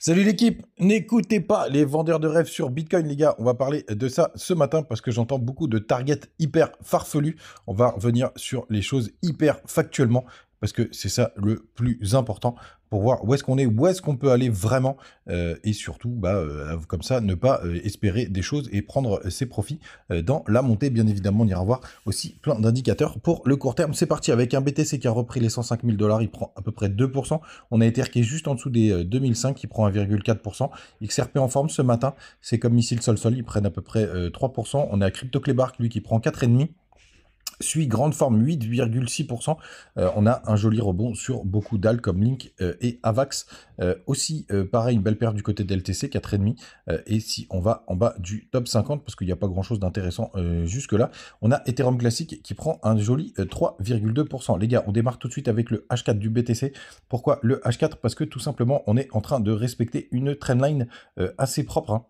Salut l'équipe, n'écoutez pas les vendeurs de rêves sur Bitcoin les gars, on va parler de ça ce matin parce que j'entends beaucoup de targets hyper farfelus. On va revenir sur les choses hyper factuellement parce que c'est ça le plus important pour voir où est-ce qu'on est, où est-ce qu'on peut aller vraiment et surtout comme ça ne pas espérer des choses et prendre ses profits dans la montée. Bien évidemment, on ira voir aussi plein d'indicateurs pour le court terme. C'est parti avec un BTC qui a repris les 105 000 $, il prend à peu près 2%. On a Ether qui est juste en dessous des 2005, qui prend 1,4%. XRP en forme ce matin, c'est comme ici le sol-sol, ils prennent à peu près 3%. On a CryptoClebark, lui, qui prend 4,5%. Suit grande forme 8,6%. On a un joli rebond sur beaucoup d'alts comme Link et Avax. Aussi, pareil, une belle perte du côté de LTC, 4,5. Et si on va en bas du top 50, parce qu'il n'y a pas grand-chose d'intéressant jusque-là, on a Ethereum classique qui prend un joli 3,2%. Les gars, on démarre tout de suite avec le H4 du BTC. Pourquoi le H4? Parce que tout simplement, on est en train de respecter une trendline assez propre, hein.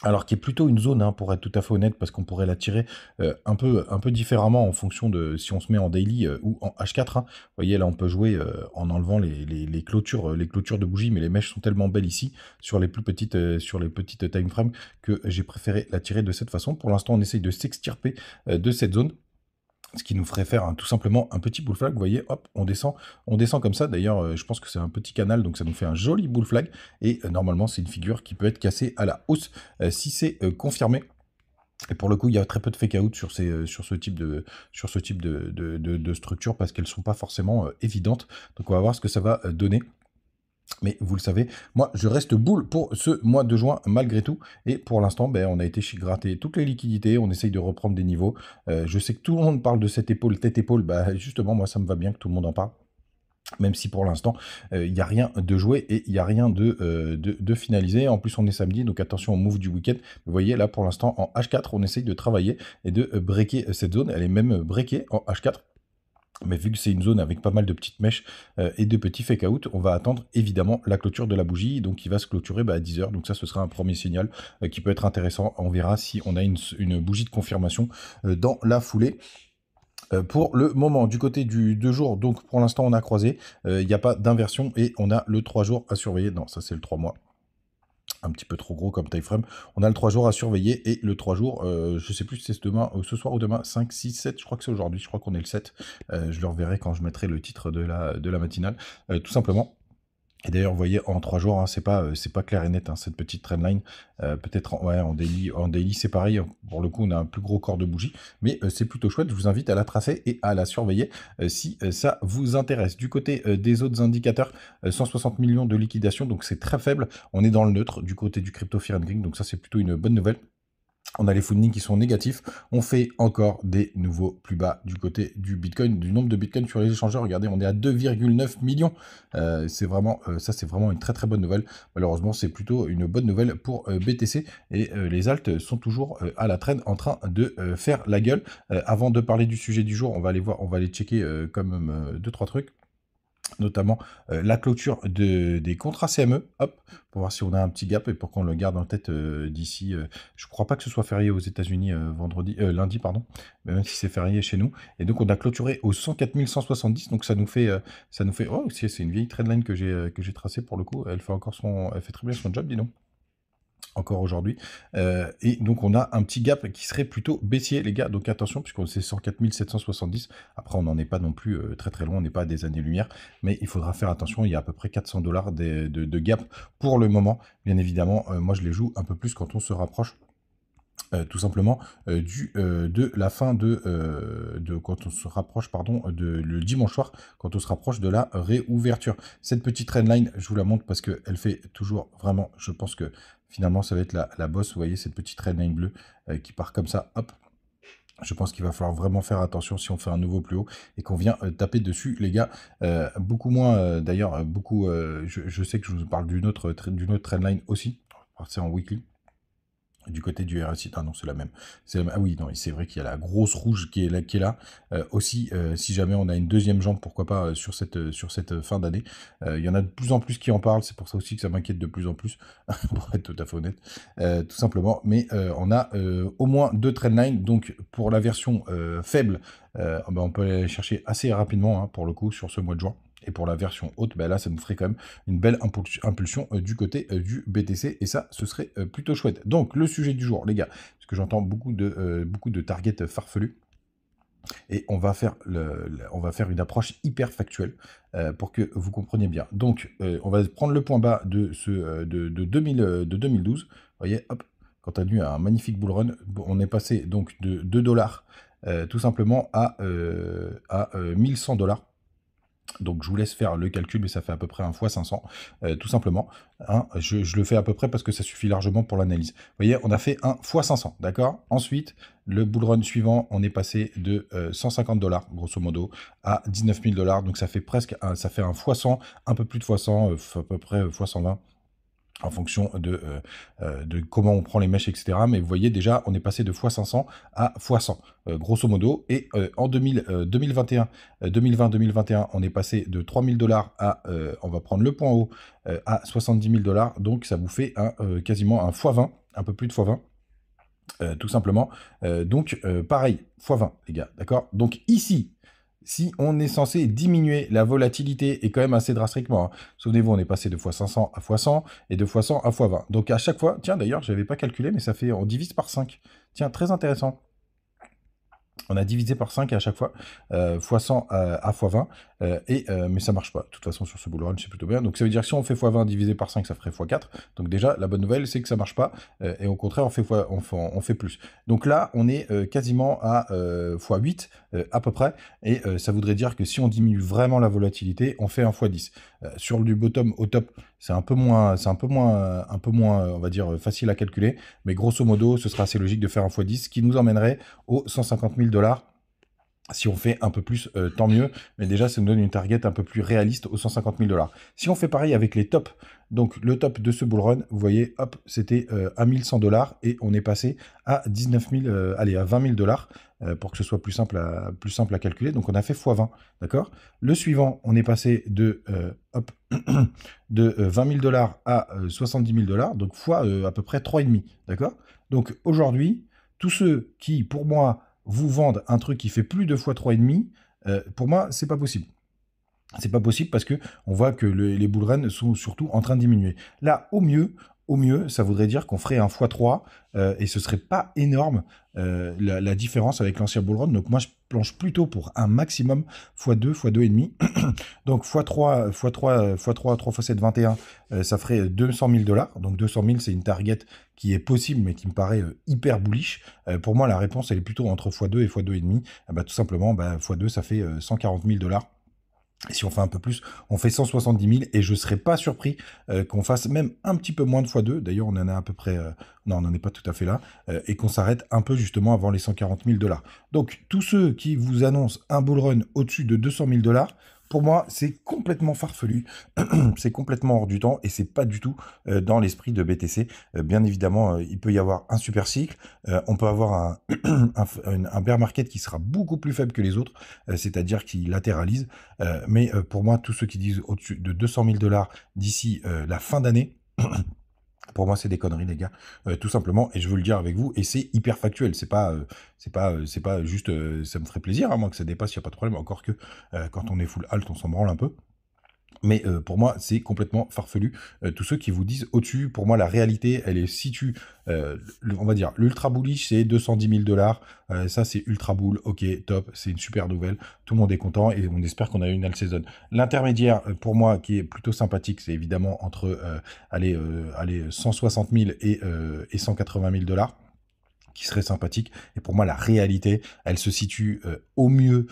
Alors qui est plutôt une zone, hein, pour être tout à fait honnête, parce qu'on pourrait la tirer un peu différemment en fonction de si on se met en daily ou en H4. Hein. Vous voyez, là, on peut jouer en enlevant les clôtures de bougies, mais les mèches sont tellement belles ici sur les plus petites time frames que j'ai préféré la tirer de cette façon. Pour l'instant, on essaye de s'extirper de cette zone. Ce qui nous ferait faire tout simplement un petit bull flag. Vous voyez, hop, on descend comme ça. D'ailleurs, je pense que c'est un petit canal, donc ça nous fait un joli bull flag. Et normalement, c'est une figure qui peut être cassée à la hausse si c'est confirmé. Et pour le coup, il y a très peu de fake out sur ce type de structure parce qu'elles ne sont pas forcément évidentes. Donc on va voir ce que ça va donner. Mais vous le savez, moi je reste bull pour ce mois de juin malgré tout. Et pour l'instant, on a été gratter toutes les liquidités, on essaye de reprendre des niveaux. Je sais que tout le monde parle de cette épaule, tête-épaule. Justement, moi ça me va bien que tout le monde en parle. Même si pour l'instant, il n'y a rien de joué et il n'y a rien de finalisé. En plus, on est samedi, donc attention au move du week-end. Vous voyez, là, pour l'instant, en H4, on essaye de travailler et de breaker cette zone. Elle est même breakée en H4. Mais vu que c'est une zone avec pas mal de petites mèches et de petits fake out, on va attendre évidemment la clôture de la bougie, donc qui va se clôturer à 10 h. Donc ça, ce sera un premier signal qui peut être intéressant. On verra si on a une bougie de confirmation dans la foulée. Pour le moment, du côté du 2 jours, donc pour l'instant on a croisé, il n'y a pas d'inversion et on a le 3 jours à surveiller. Non, ça c'est le 3 mois. Un petit peu trop gros comme time frame. On a le 3 jours à surveiller et le 3 jours, je sais plus si c'est demain, ce soir ou demain, 5, 6, 7, je crois que c'est aujourd'hui, je crois qu'on est le 7. Je le reverrai quand je mettrai le titre de la matinale, tout simplement. Et d'ailleurs, vous voyez, en 3 jours, hein, c'est pas clair et net, hein, cette petite trendline. Peut-être en daily, c'est pareil. Pour le coup, on a un plus gros corps de bougie, mais c'est plutôt chouette. Je vous invite à la tracer et à la surveiller si ça vous intéresse. Du côté des autres indicateurs, 160 millions de liquidation, donc c'est très faible. On est dans le neutre du côté du crypto fear and greed, donc ça c'est plutôt une bonne nouvelle. On a les fundings qui sont négatifs. On fait encore des nouveaux plus bas du côté du Bitcoin, du nombre de Bitcoin sur les échangeurs. Regardez, on est à 2,9 millions. C'est vraiment une très très bonne nouvelle. Malheureusement, c'est plutôt une bonne nouvelle pour BTC. Et les alts sont toujours à la traîne en train de faire la gueule. Avant de parler du sujet du jour, on va aller checker quand même 2-3 trucs. Notamment la clôture des contrats CME, hop, pour voir si on a un petit gap et pour qu'on le garde en tête d'ici. Je crois pas que ce soit férié aux États-Unis lundi, pardon, même si c'est férié chez nous. Et donc on a clôturé au 104 170, donc ça nous fait, oh, c'est une vieille trendline que j'ai tracée pour le coup. Elle fait très bien son job, dis donc. Encore aujourd'hui. Et donc, on a un petit gap qui serait plutôt baissier, les gars. Donc, attention, puisqu'on c'est 104 770. Après, on n'en est pas non plus très très loin. On n'est pas à des années-lumière. Mais il faudra faire attention. Il y a à peu près 400 $ de gap pour le moment. Bien évidemment, moi, je les joue un peu plus quand on se rapproche. Tout simplement de la fin quand on se rapproche, pardon, le dimanche soir, quand on se rapproche de la réouverture. Cette petite trendline, je vous la montre parce qu'elle fait toujours vraiment, je pense que finalement ça va être la bosse. Vous voyez cette petite trendline bleue qui part comme ça, hop. Je pense qu'il va falloir vraiment faire attention si on fait un nouveau plus haut et qu'on vient taper dessus, les gars. Beaucoup moins, d'ailleurs, je sais que je vous parle d'une autre trendline aussi. On va passer en weekly. Du côté du RSI, ah non, c'est la même. Ah oui, non, c'est vrai qu'il y a la grosse rouge qui est là. Aussi, si jamais on a une deuxième jambe, pourquoi pas sur cette fin d'année. Il y en a de plus en plus qui en parlent, c'est pour ça aussi que ça m'inquiète de plus en plus, pour être tout à fait honnête, tout simplement. Mais on a au moins 2 trendlines, donc pour la version faible, on peut aller chercher assez rapidement, hein, pour le coup, sur ce mois de juin. Et pour la version haute, bah là, ça nous ferait quand même une belle impulsion du côté du BTC. Et ça, ce serait plutôt chouette. Donc, le sujet du jour, les gars, parce que j'entends beaucoup de targets farfelus. Et on va faire, une approche hyper factuelle pour que vous compreniez bien. Donc, on va prendre le point bas de 2012. Vous voyez, hop, quand on a eu un magnifique bull run, on est passé donc de 2 dollars tout simplement à 1100 dollars. Donc je vous laisse faire le calcul, mais ça fait à peu près un fois 500, tout simplement. Hein, je le fais à peu près parce que ça suffit largement pour l'analyse. Vous voyez, on a fait un fois 500, d'accord? Ensuite, le bull run suivant, on est passé de 150 dollars, grosso modo, à 19 000 dollars. Donc ça fait presque, ça fait un fois 100, un peu plus de fois 100, à peu près fois 120. En fonction de comment on prend les mèches, etc. Mais vous voyez déjà, on est passé de x500 à x100, grosso modo. Et en 2021, 2020-2021, on est passé de 3000 dollars à, on va prendre le point haut, à 70 000 dollars. Donc ça vous fait quasiment un x20, un peu plus de x20. Tout simplement. Donc pareil, x20, les gars, d'accord? Donc ici, si on est censé diminuer la volatilité, et quand même assez drastiquement, hein. Souvenez-vous, on est passé de x500 à x100 et de x100 à x20. Donc à chaque fois, tiens d'ailleurs, je n'avais pas calculé, mais ça fait, on divise par 5. Tiens, très intéressant. On a divisé par 5 à chaque fois, x100 à x20, mais ça marche pas. De toute façon, sur ce bull run, c'est plutôt bien. Donc ça veut dire que si on fait x20 divisé par 5, ça ferait x4. Donc déjà, la bonne nouvelle, c'est que ça marche pas, et au contraire, on fait plus. Donc là, on est quasiment à x8, à peu près, et ça voudrait dire que si on diminue vraiment la volatilité, on fait un x10. Sur du bottom au top, c'est un peu moins, on va dire, facile à calculer, mais grosso modo, ce sera assez logique de faire un x10, ce qui nous emmènerait aux 150 000 dollars. Si on fait un peu plus, tant mieux, mais déjà, ça nous donne une target un peu plus réaliste aux 150 000 dollars. Si on fait pareil avec les tops, donc le top de ce bull run, vous voyez, hop, c'était à 1100 dollars et on est passé à 19 000, allez, à 20 000 dollars pour que ce soit plus simple à calculer. Donc on a fait x20, d'accord? Le suivant, on est passé de, de 20 000 dollars à 70 000 dollars, donc fois à peu près 3,5, d'accord? Donc aujourd'hui, tous ceux qui, pour moi, vous vendent un truc qui fait plus de fois 3,5, pour moi, c'est pas possible. C'est pas possible parce que on voit que les bull runs sont surtout en train de diminuer. Là, au mieux, ça voudrait dire qu'on ferait un x3 et ce serait pas énorme la différence avec l'ancien bull run. Donc moi, je planche plutôt pour un maximum x2, x2,5. Donc x3, 3 x 7, 21, ça ferait 200 000 dollars. Donc 200 000, c'est une target qui est possible, mais qui me paraît hyper bullish. Pour moi, la réponse, elle est plutôt entre x2 et x2,5. Bah, tout simplement, x2, ça fait 140 000 dollars. Et si on fait un peu plus, on fait 170 000 et je ne serais pas surpris qu'on fasse même un petit peu moins de x2. D'ailleurs, on en a à peu près... non, on n'en est pas tout à fait là. Et qu'on s'arrête un peu justement avant les 140 000 dollars. Donc, tous ceux qui vous annoncent un bull run au-dessus de 200 000 dollars, pour moi, c'est complètement farfelu, c'est complètement hors du temps et c'est pas du tout dans l'esprit de BTC. Bien évidemment, il peut y avoir un super cycle, on peut avoir un bear market qui sera beaucoup plus faible que les autres, c'est-à-dire qui latéralise. Mais pour moi, tous ceux qui disent au-dessus de 200 000 dollars d'ici la fin d'année, pour moi, c'est des conneries, les gars, tout simplement. Et je veux le dire avec vous. Et c'est hyper factuel. C'est pas juste. Ça me ferait plaisir, hein, moi, que ça dépasse. Il y a pas de problème. Encore que quand on est full alt, on s'en branle un peu. Mais pour moi, c'est complètement farfelu. Tous ceux qui vous disent au-dessus, pour moi, la réalité, elle est situe, on va dire, l'ultra bullish, c'est 210 000 dollars. Ça, c'est ultra bull. Ok, top, c'est une super nouvelle. Tout le monde est content et on espère qu'on a eu une alt saison. L'intermédiaire, pour moi, qui est plutôt sympathique, c'est évidemment entre 160 000 et 180 000 dollars. Qui serait sympathique. Et pour moi, la réalité, elle se situe au mieux,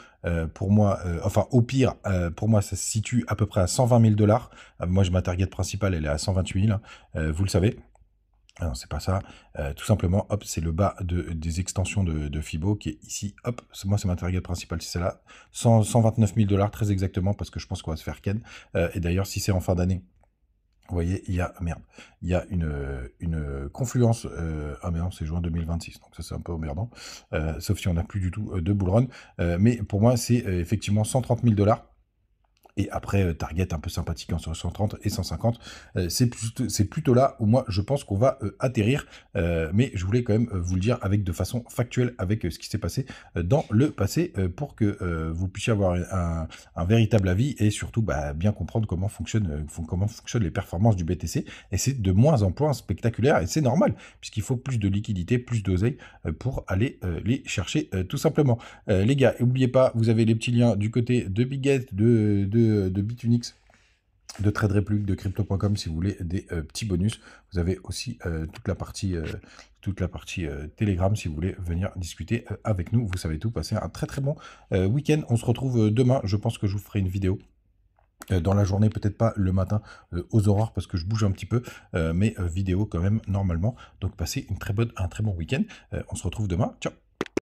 pour moi, enfin au pire, pour moi, ça se situe à peu près à 120 000 dollars. Moi, ma target principale, elle est à 128 000, vous le savez. Alors, c'est pas ça. Tout simplement, hop, c'est le bas des extensions de Fibo qui est ici. Hop, moi, c'est ma target principale, c'est celle-là. 129 000 dollars, très exactement, parce que je pense qu'on va se faire ken. Et d'ailleurs, si c'est en fin d'année, vous voyez, il y a une confluence. Ah mais non, c'est juin 2026, donc ça c'est un peu emmerdant. Sauf si on n'a plus du tout de bull run. Mais pour moi, c'est effectivement 130 000 dollars. Et après, target un peu sympathique entre 130 et 150. C'est plutôt là où moi, je pense qu'on va atterrir. Mais je voulais quand même vous le dire de façon factuelle avec ce qui s'est passé dans le passé pour que vous puissiez avoir un véritable avis et surtout bien comprendre comment fonctionnent les performances du BTC. Et c'est de moins en moins spectaculaire et c'est normal puisqu'il faut plus de liquidité, plus d'oseille pour aller les chercher tout simplement. Les gars, n'oubliez pas, vous avez les petits liens du côté de Biget, de Bitunix, de Trade Republic, de Crypto.com si vous voulez des petits bonus. Vous avez aussi toute la partie Telegram si vous voulez venir discuter avec nous. Vous savez tout, passez un très très bon week-end. On se retrouve demain. Je pense que je vous ferai une vidéo. Dans la journée, peut-être pas le matin aux aurores parce que je bouge un petit peu, mais vidéo quand même normalement. Donc passez un très bon week-end. On se retrouve demain. Ciao.